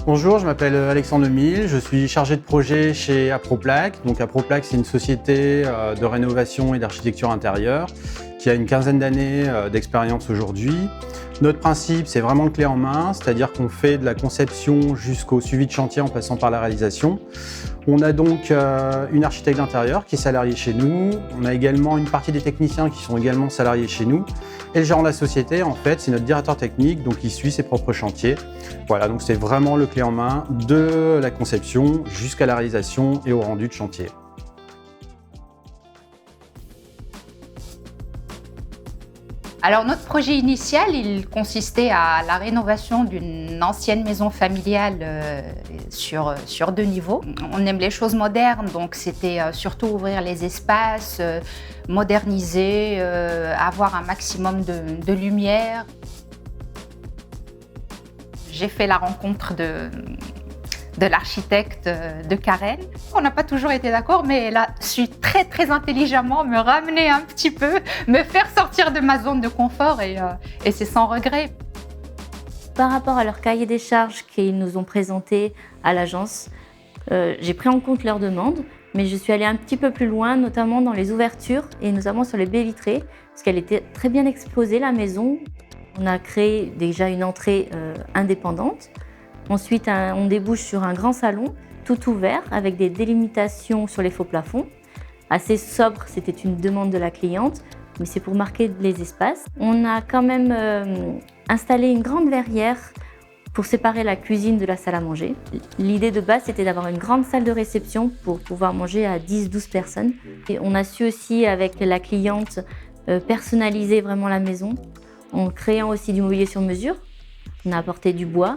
Bonjour, je m'appelle Alexandre Lemille, je suis chargé de projet chez Aproplaque. Donc Aproplaque, c'est une société de rénovation et d'architecture intérieure qui a une quinzaine d'années d'expérience aujourd'hui. Notre principe, c'est vraiment le clé en main, c'est-à-dire qu'on fait de la conception jusqu'au suivi de chantier en passant par la réalisation. On a donc une architecte d'intérieur qui est salariée chez nous. On a également une partie des techniciens qui sont également salariés chez nous. Et le gérant de la société, en fait, c'est notre directeur technique, donc il suit ses propres chantiers. Voilà, donc c'est vraiment le clé en main de la conception jusqu'à la réalisation et au rendu de chantier. Alors notre projet initial, il consistait à la rénovation d'une ancienne maison familiale sur 2 niveaux. On aime les choses modernes, donc c'était surtout ouvrir les espaces, moderniser, avoir un maximum de lumière. J'ai fait la rencontre de l'architecte de Karen. On n'a pas toujours été d'accord, mais elle a su très très intelligemment me ramener un petit peu, me faire sortir de ma zone de confort et c'est sans regret. Par rapport à leur cahier des charges qu'ils nous ont présenté à l'agence, j'ai pris en compte leurs demandes, mais je suis allée un petit peu plus loin, notamment dans les ouvertures et notamment sur les baies vitrées, parce qu'elle était très bien exposée, la maison. On a créé déjà une entrée indépendante. Ensuite, on débouche sur un grand salon, tout ouvert, avec des délimitations sur les faux plafonds. Assez sobre, c'était une demande de la cliente, mais c'est pour marquer les espaces. On a quand même installé une grande verrière pour séparer la cuisine de la salle à manger. L'idée de base, c'était d'avoir une grande salle de réception pour pouvoir manger à 10-12 personnes. Et on a su aussi, avec la cliente, personnaliser vraiment la maison, en créant aussi du mobilier sur mesure. On a apporté du bois.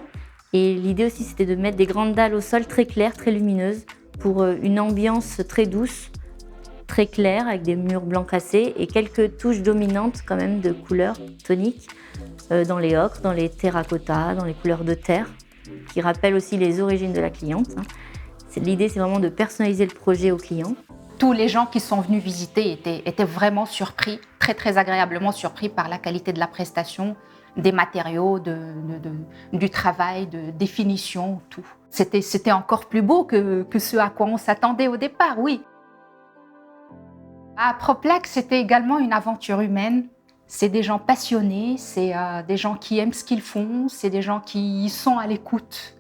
Et l'idée aussi, c'était de mettre des grandes dalles au sol très claires, très lumineuses, pour une ambiance très douce, très claire, avec des murs blancs cassés et quelques touches dominantes quand même de couleurs toniques dans les ocres, dans les terracottas, dans les couleurs de terre, qui rappellent aussi les origines de la cliente. L'idée, c'est vraiment de personnaliser le projet au client. Tous les gens qui sont venus visiter étaient vraiment surpris, très très agréablement surpris par la qualité de la prestation, des matériaux, du travail, de définition, tout. C'était encore plus beau que ce à quoi on s'attendait au départ, oui. À Aproplaque, c'était également une aventure humaine. C'est des gens passionnés, c'est des gens qui aiment ce qu'ils font, c'est des gens qui sont à l'écoute